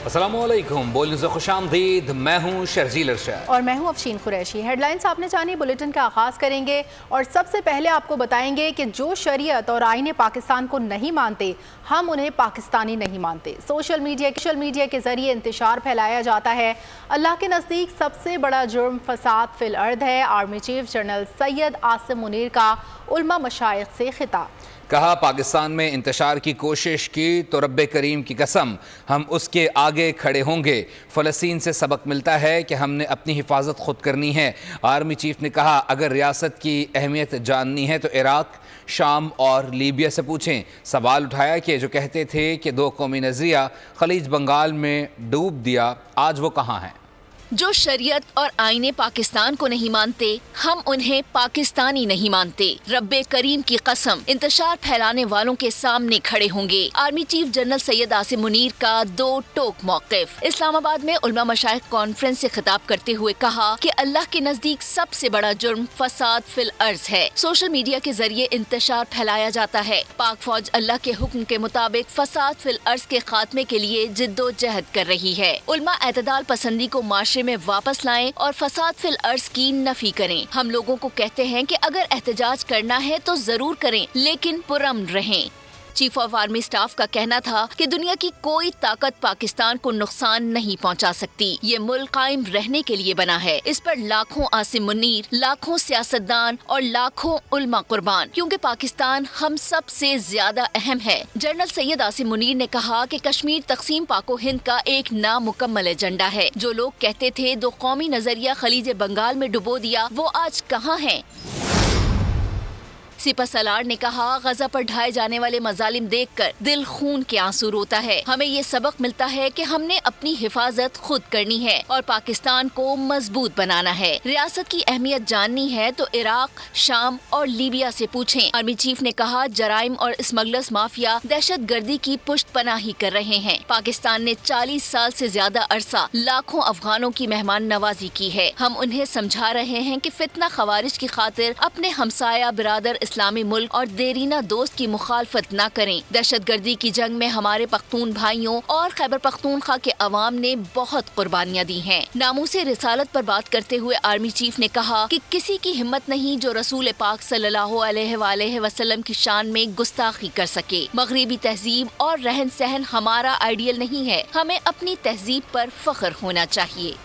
अस्सलामुअलैकुम, बोल न्यूज़ खुशामदीद। मैं हूँ शर्जील अरशद और मैं हूँ अफशीन कुरैशी। हेडलाइंस आपने जानी, बुलेटिन का आगाज़ करेंगे और सबसे पहले आपको बताएंगे कि जो शरीयत और आईने पाकिस्तान को नहीं मानते, हम उन्हें पाकिस्तानी नहीं मानते। सोशल मीडिया के जरिए इंतशार फैलाया जाता है। अल्लाह के नज़दीक सबसे बड़ा जुर्म फसाद फिल अर्द है। Army chief general Syed Asim Munir का उलमा मशाइख से खिताब। कहा, पाकिस्तान में इंतशार की कोशिश की तो रब्बे करीम की कसम हम उसके आगे खड़े होंगे। फ़लस्तीन से सबक मिलता है कि हमने अपनी हिफाजत खुद करनी है। आर्मी चीफ ने कहा, अगर रियासत की अहमियत जाननी है तो इराक़, शाम और लीबिया से पूछें। सवाल उठाया कि जो कहते थे कि दो कौमी नज़रिया खलीज बंगाल में डूब दिया, आज वो कहाँ हैं? जो शरीयत और आईने पाकिस्तान को नहीं मानते, हम उन्हें पाकिस्तानी नहीं मानते। रब्बे करीम की कसम इंतशार फैलाने वालों के सामने खड़े होंगे। Army chief general Syed Asim Munir का दो टोक मौक़िफ़। इस्लामाबाद में उलमा मशाइख कॉन्फ्रेंस से खिताब करते हुए कहा कि अल्लाह के नज़दीक सबसे बड़ा जुर्म फसाद फिल अर्ज है। सोशल मीडिया के जरिए इंतशार फैलाया जाता है। पाक फौज अल्लाह के हुक्म के मुताबिक फसाद फिल अर्ज के खात्मे के लिए जिद्दोजहद कर रही है। उलमा एतदाल पसंदी को माशरे में वापस लाएं और फसाद फिल अर्ज की नफी करें। हम लोगों को कहते हैं कि अगर एहतजाज करना है तो जरूर करें, लेकिन पुरअमन रहें। चीफ ऑफ आर्मी स्टाफ का कहना था कि दुनिया की कोई ताकत पाकिस्तान को नुकसान नहीं पहुंचा सकती। ये मुल्क कायम रहने के लिए बना है। इस पर लाखों आसिम मुनीर, लाखों सियासतदान और लाखों उलमा कुर्बान, क्योंकि पाकिस्तान हम सब से ज्यादा अहम है। जनरल सैयद आसिम मुनीर ने कहा कि कश्मीर तकसीम पाको हिंद का एक नामुकम्मल एजेंडा है। जो लोग कहते थे दो कौमी नजरिया खलीज बंगाल में डुबो दिया, वो आज कहाँ हैं? सिपा सलार ने कहा, गजा पर ढाए जाने वाले मजालिम देखकर दिल खून के आंसू रोता है। हमें ये सबक मिलता है कि हमने अपनी हिफाजत खुद करनी है और पाकिस्तान को मजबूत बनाना है। रियासत की अहमियत जाननी है तो इराक, शाम और लीबिया से पूछें। आर्मी चीफ ने कहा, जराइम और स्मगलर्स माफिया दहशत गर्दी की पुष्ट पनाही कर रहे हैं। पाकिस्तान ने 40 साल से ज्यादा अरसा लाखों अफगानों की मेहमान नवाजी की है। हम उन्हें समझा रहे हैं कि फितना खवारिज की खातिर अपने हमसाया बिरादर इस्लामी मुल्क और देरीना दोस्त की मुखालफत न करें। दहशत गर्दी की जंग में हमारे पख्तून भाइयों और खैबर पख्तूनख्वा के अवाम ने बहुत कुर्बानियां दी हैं। नामूसे रिसालत पर बात करते हुए आर्मी चीफ ने कहा कि किसी की हिम्मत नहीं जो रसूल पाक सल्लल्लाहु अलैहि वसल्लम की शान में गुस्ताखी कर सके। मगरिबी तहजीब और रहन सहन हमारा आइडियल नहीं है। हमें अपनी तहजीब पर फख्र होना चाहिए।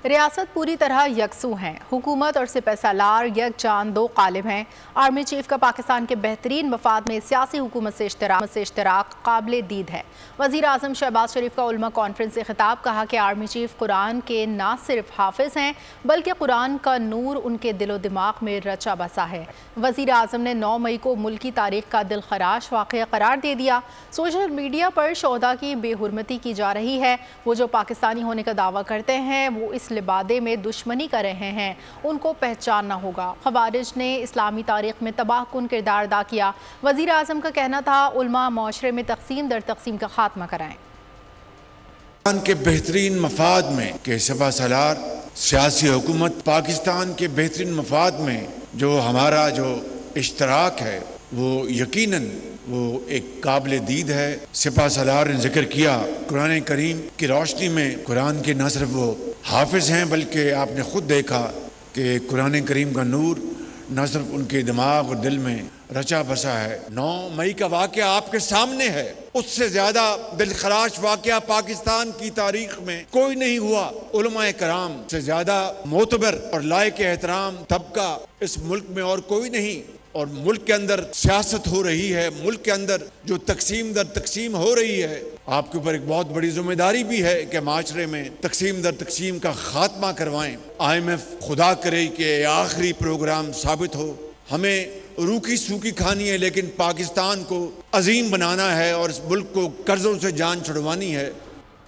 रियासत पूरी तरह यकसू हैं। हुकूमत और सिपह सालार यकजान दो कालिब हैं। आर्मी चीफ का पाकिस्तान के बेहतरीन मफाद में सियासी हुकूमत से इश्तराक काबिल दीद है। वज़ीर आज़म शहबाज शरीफ का उलमा कॉन्फ्रेंस से खिताब। कहा कि आर्मी चीफ कुरान के न सिर्फ हाफिज हैं बल्कि कुरान का नूर उनके दिलो दिमाग में रचा बसा है। वज़ीर आज़म ने 9 मई को मुल्क की तारीख का दिल खराश वाक़या करार दे दिया। सोशल मीडिया पर शोहदा की बेहुरमती की जा रही है। वो जो पाकिस्तानी होने का दावा करते हैं वो इस लिबादे में दुश्मनी कर रहे हैं, उनको पहचानना होगा। खवारिज ने इस्लामी तारीख में तबाहकुन किरदार अदा किया। वज़ीर आज़म का कहना था, उलमा माशरे में तकसीम दर तकसीम का खात्मा कराएं। के बेहतरीन मफाद में के सिपह सालार सियासी हुकूमत पाकिस्तान के बेहतरीन मफाद में जो हमारा जो इश्तराक है वो यकीनन वो एक काबिल दीद है। सिपह सालार ने जिक्र किया कुरान करीम की रोशनी में कुरान के न सिर्फ वो हाफिज हैं बल्कि आपने खुद देखा कि कुरान करीम का नूर न सिर्फ उनके दिमाग और दिल में रचा बसा है। 9 मई का वाक़या आपके सामने है। उससे ज्यादा दिलखराश वाक़या पाकिस्तान की तारीख में कोई नहीं हुआ। उलमाए कराम से ज्यादा मोतबर और लायक एहतराम तबका इस मुल्क में और कोई नहीं। और मुल्क के अंदर सियासत हो रही है, मुल्क के अंदर जो तकसीम दर तकसीम हो रही है, आपके ऊपर एक बहुत बड़ी जिम्मेदारी भी है कि माशरे में तकसीम दर तकसीम का खात्मा करवाएं। IMF खुदा करे कि आखिरी प्रोग्राम साबित हो। हमें रूखी सूखी खानी है लेकिन पाकिस्तान को अजीम बनाना है और इस मुल्क को कर्जों से जान छुड़वानी है।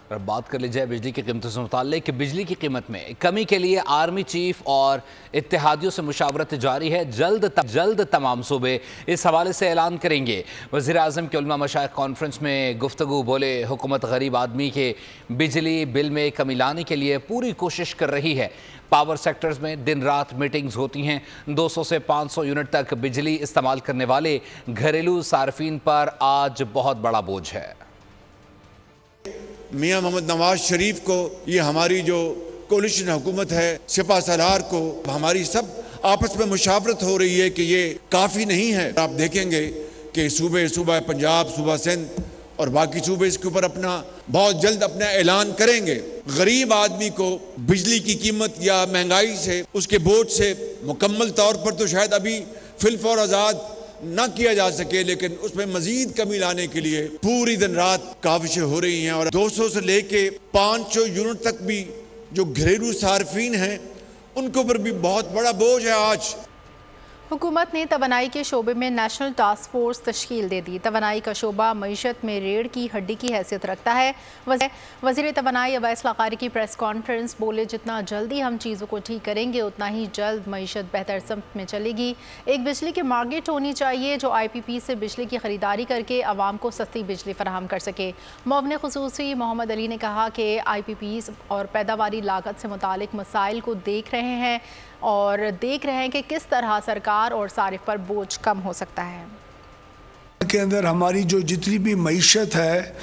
और बात कर ली जाए बिजली की कीमतों से मुताल्लिक कि बिजली की कीमत में कमी के लिए आर्मी चीफ और इत्तेहादियों से मुशावरत जारी है। जल्द तमाम सूबे इस हवाले से ऐलान करेंगे। वज़ीर आज़म के उलमा मशाइख कॉन्फ्रेंस में गुफ्तगू। बोले, हुकूमत गरीब आदमी के बिजली बिल में कमी लाने के लिए पूरी कोशिश कर रही है। पावर सेक्टर्स में दिन रात मीटिंग्स होती हैं। 200 से 500 यूनिट तक बिजली इस्तेमाल करने वाले घरेलू सार्फिन पर आज बहुत बड़ा बोझ है। मियां मोहम्मद नवाज शरीफ को, ये हमारी जो कोलिशन हुकूमत है, सिपा सलार को, हमारी सब आपस में मुशावरत हो रही है कि ये काफ़ी नहीं है। आप देखेंगे कि सूबा पंजाब, सूबा सिंध और बाकी सूबे इसके ऊपर अपना बहुत जल्द अपना ऐलान करेंगे। गरीब आदमी को बिजली की कीमत या महंगाई से, उसके बोझ से मुकम्मल तौर पर तो शायद अभी फिलफौर आज़ाद ना किया जा सके, लेकिन उसमें मजीद कमी लाने के लिए पूरी दिन रात काविशें हो रही हैं। और 200 से लेके 500 यूनिट तक भी जो घरेलू सार्फिन हैं उनके ऊपर भी बहुत बड़ा बोझ है। आज हुकूमत ने तवानाई के शोबे में नेशनल टास्क फोर्स तश्कील दे दी। तवानाई का शोबा मईशत में रीढ़ की हड्डी की हैसियत रखता है। वज़ीर तवानाई अवैस लग़ारी की प्रेस कॉन्फ्रेंस बोले, जितना जल्दी हम चीज़ों को ठीक करेंगे उतना ही जल्द मईशत बेहतर समत में चलेगी। एक बिजली की मार्केट होनी चाहिए जो IPP से बिजली की ख़रीदारी करके आवाम को सस्ती बिजली फराहम कर सके। मुअव्विन ख़ुसूसी मोहम्मद अली ने कहा कि IPPs और पैदावारी लागत से मुतालिक मसाइल को देख रहे हैं कि किस तरह सरकार और सारिफ पर बोझ कम हो सकता है। के अंदर हमारी जो जितनी भी मईशत है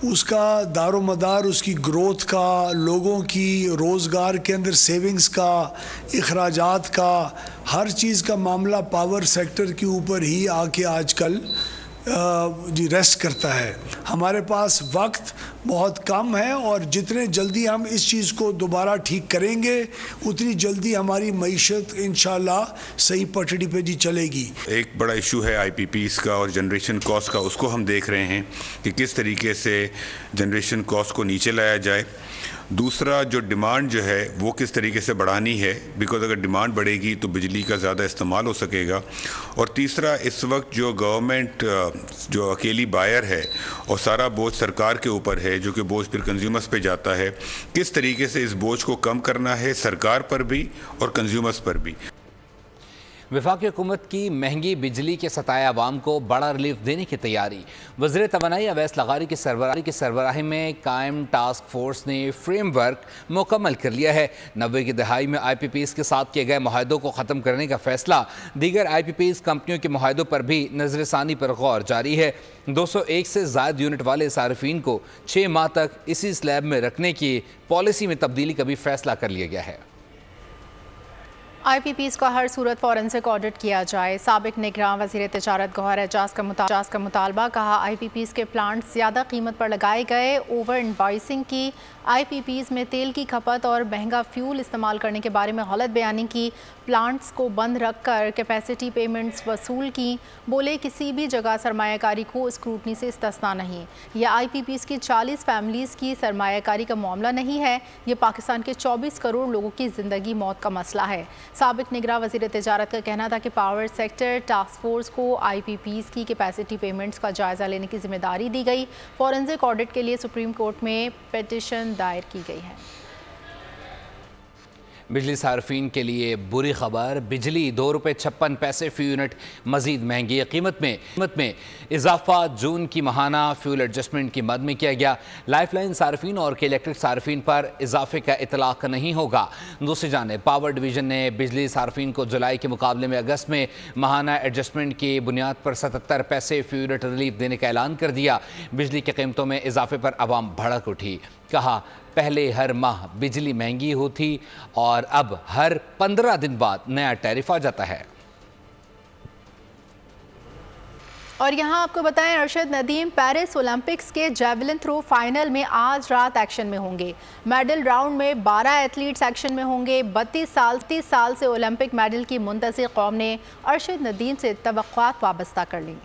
उसका दारो मदार, उसकी ग्रोथ का, लोगों की रोज़गार के अंदर सेविंग्स का, इखराजात का, हर चीज़ का मामला पावर सेक्टर के ऊपर ही आके आजकल जी रेस्ट करता है। हमारे पास वक्त बहुत कम है और जितने जल्दी हम इस चीज़ को दोबारा ठीक करेंगे उतनी जल्दी हमारी मईशत इंशाल्लाह सही पटड़ी पे जी चलेगी। एक बड़ा इशू है IPPs का और जनरेशन कॉस्ट का, उसको हम देख रहे हैं कि किस तरीके से जनरेशन कॉस्ट को नीचे लाया जाए। दूसरा जो डिमांड जो है वो किस तरीके से बढ़ानी है, बिकॉज अगर डिमांड बढ़ेगी तो बिजली का ज़्यादा इस्तेमाल हो सकेगा। और तीसरा, इस वक्त जो गवर्नमेंट जो अकेली बायर है और सारा बोझ सरकार के ऊपर है, जो कि बोझ फिर कंज्यूमर्स पे जाता है, किस तरीके से इस बोझ को कम करना है सरकार पर भी और कंज्यूमर्स पर भी। वफाकी हुकूमत की महंगी बिजली के सताए आवाम को बड़ा रिलीफ देने की तैयारी। वज़ीर तवानाई अवैस लग़ारी की सरबराही में कायम टास्क फोर्स ने फ्रेमवर्क मुकम्मल कर लिया है। 90 की दहाई में IPPs के साथ किए गए मुआहदों को ख़त्म करने का फैसला, दीगर IPPs कंपनियों के मुआहदों पर भी नज़रसानी पर गौर जारी है। 201 से ज़ायद यूनिट वाले सार्फिन को 6 माह तक इसी स्लैब में रखने की पॉलिसी में तब्दीली का भी फैसला कर लिया गया है। IPPs का हर सूरत फॉरेंसिक ऑडिट किया जाए। साबिक निगरान वज़ीर तिजारत गौहर एजाज का मुतालबा, कहा IPPs के प्लांट ज़्यादा कीमत पर लगाए गए। ओवर इनवॉइसिंग की, IPPs में तेल की खपत और महंगा फ्यूल इस्तेमाल करने के बारे में गलत बयानी की, प्लांट्स को बंद रख कर कैपेसिटी पेमेंट्स वसूल की। बोले, किसी भी जगह सरमायाकारी को स्क्रूटनी से इस्तिस्ना नहीं। यह IPPs की 40 फैमिलीज़ की सरमायाकारी का मामला नहीं है, ये पाकिस्तान के 24 करोड़ लोगों की ज़िंदगी मौत का मसला है। साबिक निगरान वज़ीर तिजारत का कहना था कि पावर सेक्टर टास्क फोर्स को IPPs की कैपेसिटी पेमेंट्स का जायज़ा लेने की जिम्मेदारी दी गई। फॉरेंसिक ऑडिट के लिए सुप्रीम कोर्ट में पिटीशन दायर की गई है। बिजली सार्फिन के लिए बुरी खबर, बिजली ₹2.56 फी यूनिट मजीद महंगी। कीमत में इजाफा जून की माहाना फ्यूल एडजस्टमेंट की मद में किया गया। लाइफलाइन सार्फिन और के इलेक्ट्रिक सार्फिन पर इजाफे का इतलाक नहीं होगा। दूसरी जानिब पावर डिवीजन ने बिजली सार्फिन को जुलाई के मुकाबले में अगस्त में माहाना एडजस्टमेंट की बुनियाद पर 77 पैसे फी यूनिट रिलीफ देने का ऐलान कर दिया। बिजली की कीमतों में इजाफे पर आवाम भड़क उठी। कहा, पहले हर माह बिजली महंगी होती और अब हर 15 दिन बाद नया टैरिफ आ जाता है। और यहाँ आपको बताएं, अरशद नदीम पेरिस ओलंपिक्स के जेवलिन थ्रो फाइनल में आज रात एक्शन में होंगे। मेडल राउंड में 12 एथलीट्स एक्शन में होंगे। 32 साल से ओलंपिक मेडल की मुंतज़िर कौम ने अरशद नदीम से तवक्कुआत वाबस्ता कर ली।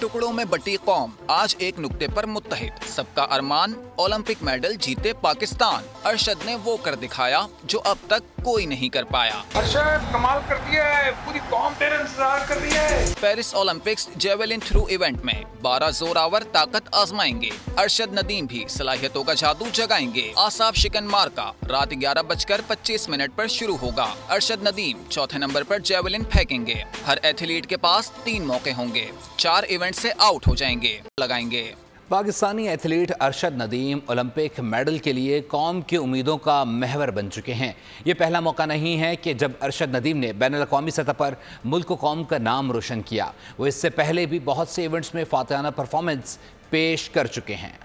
टुकड़ों में बटी कौम आज एक नुक्ते पर मुत्तहिद, सबका अरमान ओलंपिक मेडल जीते पाकिस्तान। अरशद ने वो कर दिखाया जो अब तक कोई नहीं कर पाया। अरशद कमाल कर दिया है, पूरी कौम तेरे इंतजार कर रही है। Paris Olympics javelin throw event में 12 जोरावर ताकत आजमाएंगे। अरशद नदीम भी सलाहियतों का जादू जगाएंगे। आसाब शिकन मार्का रात 11:25 पर शुरू होगा। अरशद नदीम चौथे नंबर पर जेवलिन फेंकेंगे। हर एथलीट के पास 3 मौके होंगे, 4 इवेंट से आउट हो जाएंगे, लगाएंगे। Pakistani athlete Arshad Nadeem Olympic medal के लिए कौम की उम्मीदों का महवर बन चुके हैं। ये पहला मौका नहीं है कि जब अरशद नदीम ने बैनुल-अक़वामी सतह पर मुल्क कौम का नाम रोशन किया। वो इससे पहले भी बहुत से इवेंट्स में फातिहाना परफॉर्मेंस पेश कर चुके हैं।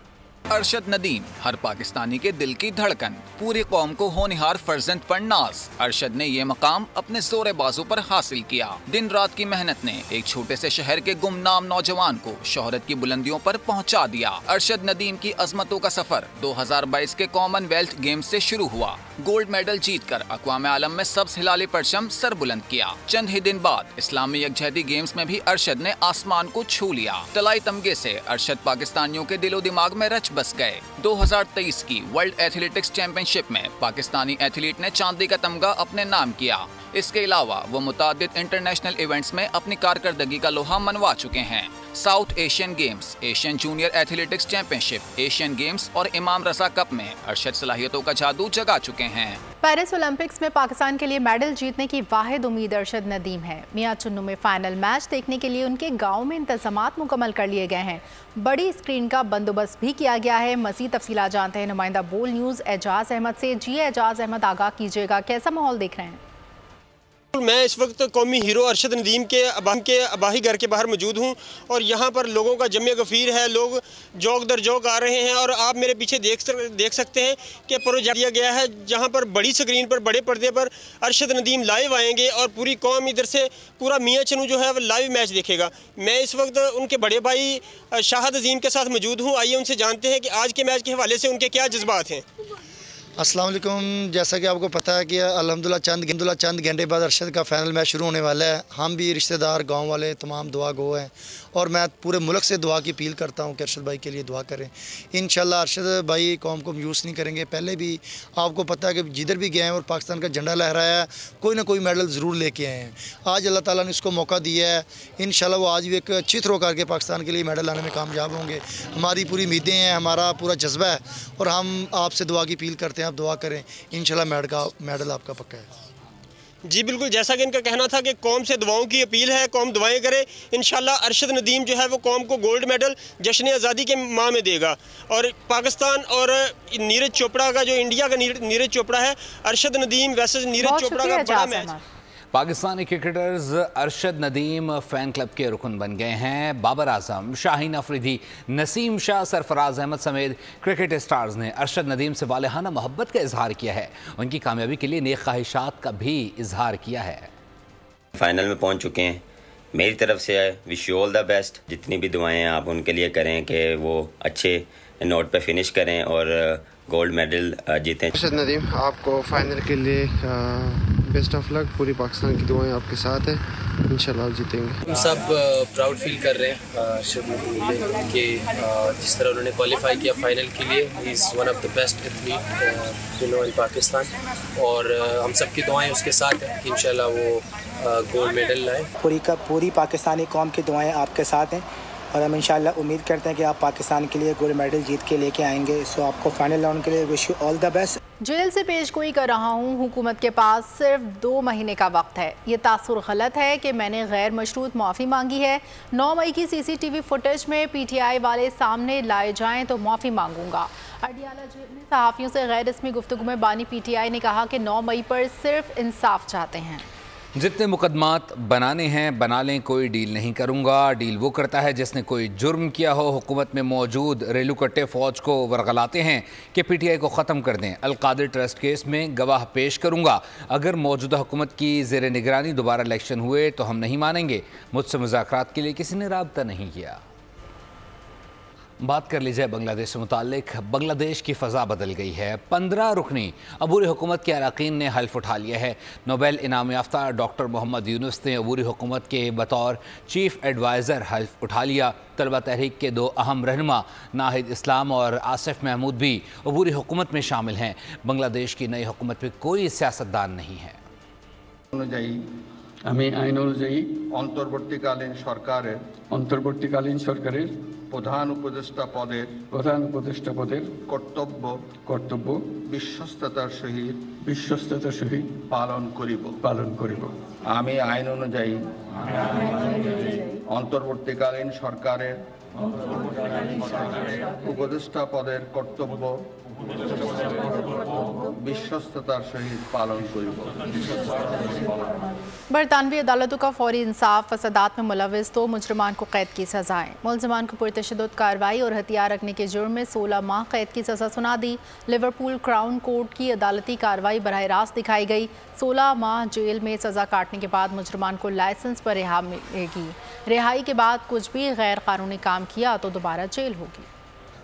अरशद नदीम हर पाकिस्तानी के दिल की धड़कन, पूरी कौम को होनहार फर्जंद पर नाज। अरशद ने ये मकाम अपने जोरे बाजू पर हासिल किया। दिन रात की मेहनत ने एक छोटे से शहर के गुमनाम नौजवान को शोहरत की बुलंदियों पर पहुंचा दिया। अरशद नदीम की अजमतों का सफर 2022 के कॉमनवेल्थ गेम्स से शुरू हुआ। गोल्ड मेडल जीतकर अक़वाम आलम में सब्ज़ हिलाली परचम सर बुलंद किया। चंद ही दिन बाद इस्लामी यकजहती गेम्स में भी अरशद ने आसमान को छू लिया। तलाई तमगे से अरशद पाकिस्तानियों के दिलो दिमाग में रच बस गए। 2023 की वर्ल्ड एथलेटिक्स चैंपियनशिप में पाकिस्तानी एथलीट ने चांदी का तमगा अपने नाम किया। इसके अलावा वो मुतादिद इंटरनेशनल इवेंट्स में अपनी कारकर्दगी का लोहा मनवा चुके हैं। South Asian games, Asian junior athletics championship, Asian games और इमाम रजा कप में अरशद सलाहियतों का जादू जगा चुके हैं। पेरिस ओलंपिक्स में पाकिस्तान के लिए मेडल जीतने की वाहिद उम्मीद अरशद नदीम है। मियां चुन्नू में फाइनल मैच देखने के लिए उनके गांव में इंतजामात मुकम्मल कर लिए गए हैं। बड़ी स्क्रीन का बंदोबस्त भी किया गया है। मज़ीद तफसीलात जानते हैं नुमाइंदा बोल न्यूज़ एजाज अहमद से। जी एजाज अहमद, आगाह कीजिएगा, कैसा माहौल देख रहे हैं? मैं इस वक्त कौमी हीरो अरशद नदीम के अबाही घर के बाहर मौजूद हूं और यहां पर लोगों का जमे गफीर है। लोग जौक दर जौक आ रहे हैं और आप मेरे पीछे देख सकते हैं कि प्रोजेक्ट दिया गया है जहां पर बड़ी स्क्रीन पर, बड़े पर्दे पर अरशद नदीम लाइव आएंगे और पूरी कौम इधर से पूरा मियां चुन्नू जो है वो लाइव मैच देखेगा। मैं इस वक्त उनके बड़े भाई शाहिद अजीम के साथ मौजूद हूँ। आइए उनसे जानते हैं कि आज के मैच के हवाले से उनके क्या जज्बात हैं। अस्सलाम वालेकुम। जैसा कि आपको पता है कि अल्हम्दुलिल्लाह चंद घंटे बाद अरशद का फाइनल मैच शुरू होने वाला है। हम भी रिश्तेदार, गांव वाले तमाम दुआ गो हैं और मैं पूरे मुल्क से दुआ की अपील करता हूं कि अरशद भाई के लिए दुआ करें। इंशाल्लाह अरशद भाई कौम को मायूस नहीं करेंगे। पहले भी आपको पता है कि जिधर भी गए हैं और पाकिस्तान का झंडा लहराया है, कोई ना कोई मेडल ज़रूर लेके आए हैं। आज अल्लाह ताला ने उसको मौका दिया है। इंशाल्लाह वो आज भी एक अच्छी थ्रो करके पाकिस्तान के लिए मेडल लाने में कामयाब होंगे। हमारी पूरी उम्मीदें हैं, हमारा पूरा जज्बा है और हम आपसे दुआ की अपील करते हैं, आप दुआ करें। इंशाल्लाह मेडल आपका पक्का है। जी बिल्कुल, जैसा कि इनका कहना था कि कौम से दुआओं की अपील है, कौम दुआएं करे। इंशाल्लाह अरशद नदीम जो है वो कौम को गोल्ड मेडल जश्न आज़ादी के माह में देगा। और पाकिस्तान और नीरज चोपड़ा का, जो इंडिया का नीरज चोपड़ा है, अरशद नदीम वैसे नीरज चोपड़ा का बड़ा match. Pakistani cricketers Arshad Nadeem fan club के रुकन बन गए हैं। बाबर आजम, शाहीन अफरीदी, नसीम शाह, सरफराज अहमद समेत क्रिकेट स्टार्स ने अरशद नदीम से वालेहाना मोहब्बत का इजहार किया है। उनकी कामयाबी के लिए नेक ख्वाहिशात का भी इजहार किया है। फाइनल में पहुंच चुके हैं। मेरी तरफ से wish you all the best. जितनी भी दुआएं हैं आप उनके लिए करें कि वो अच्छे नोट पे फिनिश करें और गोल्ड मेडल जीतें। अरशद नदीम, आपको फाइनल के लिए बेस्ट ऑफ लक। पूरी पाकिस्तान की दुआएं आपके साथ हैं, इंशाल्लाह आप जीतेंगे। हम सब प्राउड फील कर रहे हैं अरशद नदीम के जिस तरह उन्होंने क्वालिफाई किया फाइनल के लिए। He is one of the best athlete in Pakistan और हम सब की दुआएं उसके साथ हैं कि इंशाल्लाह वो गोल्ड मेडल लाए। पूरी पाकिस्तानी कौम की दुआएं आपके साथ हैं और हम इंशाल्लाह उम्मीद करते हैं कि आप पाकिस्तान के लिए गोल्ड मेडल जीत के लेके आएंगे। सो आपको फाइनल राउंड के लिए wish you all the best. जेल से पेशगोई कर रहा हूँ। हुकूमत के पास सिर्फ 2 महीने का वक्त है। ये तासुर गलत है कि मैंने गैर मशरूत माफ़ी मांगी है। 9 मई की CCTV फुटेज में PTI वाले सामने लाए जाएं तो माफ़ी मांगूंगा। अडियाला जेल में सहाफ़ियों से गैर रस्मी गुफ्तगू में बानी PTI ने कहा कि 9 मई पर सिर्फ इंसाफ चाहते हैं। जितने मुकदमात बनाने हैं बना लें, कोई डील नहीं करूंगा। डील वो करता है जिसने कोई जुर्म किया हो। हुकूमत में मौजूद रेलू कट्टे फ़ौज को वरगलाते हैं कि PTI को ख़त्म कर दें। अलकादिर ट्रस्ट केस में गवाह पेश करूंगा। अगर मौजूदा हुकूमत की ज़ेर निगरानी दोबारा इलेक्शन हुए तो हम नहीं मानेंगे। मुझसे मुज़ाकरात के लिए किसी ने राब्ता नहीं किया। बात कर लीजिए बांग्लादेश से मुताल्लिक। बांग्लादेश की फ़ज़ा बदल गई है। 15 रुकनी अबूरी हुकूमत के अरकान ने हल्फ उठा लिया है। नोबेल इनाम याफ्ता डॉक्टर मोहम्मद यूनुस ने अबूरी हुकूमत के बतौर चीफ एडवाइज़र हल्फ उठा लिया। तलबा तहरीक के 2 अहम रहनुमा नाहिद इस्लाम और आसिफ महमूद भी अबूरी हुकूमत में शामिल हैं। बांग्लादेश की नई हुकूमत में कोई सियासतदान नहीं है। আমি আইন অনুযায়ী অন্তর্বর্তীকালীন সরকারের প্রধান উপদেষ্টা পদের কর্তব্য বিশ্বস্ততার সহিত পালন করিব। আমি আইন অনুযায়ী অন্তর্বর্তীকালীন সরকারের উপদেষ্টা পদের কর্তব্য বিশ্বস্ততার সহিত পালন করিব। बरतानवी अदालतों का फौरी इंसाफ, फसादात में मुलविस 2 मुजरमान को कैद की सजाएं। मुलजमान को पुरतशद्दुद कार्रवाई और हथियार रखने के जुर्म में 16 माह कैद की सजा सुना दी। लिवरपूल क्राउन कोर्ट की अदालती कार्रवाई बराह रास्त दिखाई गई। 16 माह जेल में सजा काटने के बाद मुजरमान को लाइसेंस पर रिहा मिलेगी। रिहाई के बाद कुछ भी गैर कानूनी काम किया तो दोबारा जेल होगी।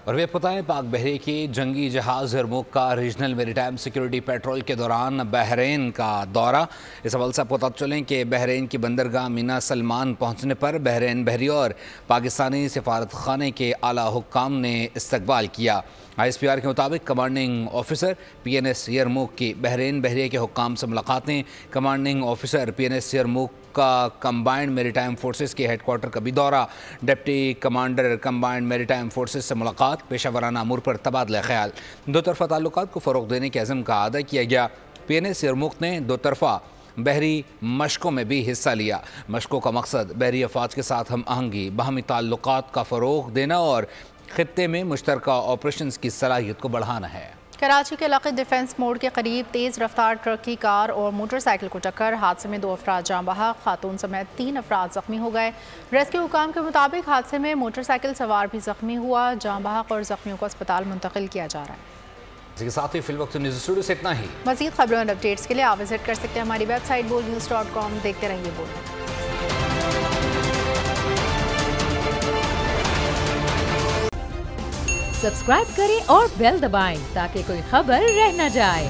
और वे बताएं, पाक बहरे के जंगी जहाज यरमुक का रीजनल मेरीटाइम सिक्योरिटी पेट्रोल के दौरान बहरीन का दौरा। इस हवाले से आपको बता चलें कि बहरीन की बंदरगाह मीना सलमान पहुंचने पर बहरीन बहरिया और पाकिस्तानी सफारत खाने के आला हुक्काम ने इस्तकबाल किया। ISPR के मुताबिक कमांडिंग ऑफिसर PNS यरमुक की बहरीन बहरिया के हुक्काम से मुलाकातें, कमांडिंग ऑफिसर PNS यरमुक का कंबाइंड मेरीटाइम फोर्सेस के हेडक्वार्टर का भी दौरा, deputy commander combined maritime forces से मुलाकात, पेशावराना अमूर पर तबादला ख्याल। दो तरफ़ा ताल्लुकात को फ़रोग़ देने के अज़म का अदा किया गया। PNS यरमुक ने दो तरफ़ा बहरी मशकों में भी हिस्सा लिया। मशकों का मकसद बहरी अफवाज के साथ हम आहंगी, बाहमी ताल्लुकात का फ़रोग़ देना और खित्ते में मुश्तरका ऑपरेशंस की सलाहियत को बढ़ाना है। कराची के इलाके डिफेंस मोड़ के करीब तेज़ रफ्तार ट्रक की कार और मोटरसाइकिल को टक्कर, हादसे में 2 अफराद जाँ बहक, खातून समेत 3 अफराद जख्मी हो गए। रेस्क्यू हुकाम के मुताबिक हादसे में मोटरसाइकिल सवार भी जख्मी हुआ। जाँ बहक और जख्मियों को अस्पताल मुंतकिल किया जा रहा है। इसके साथ ही फिलवक्त न्यूज़ स्टूडियो से इतना ही। मज़ीद खबरों और अपडेट्स के लिए आप विजिट कर सकते हैं हमारी वेबसाइट boldnews.com। देखते रहिए बोल्ड। सब्सक्राइब करें और बेल दबाएं ताकि कोई खबर रह न जाए।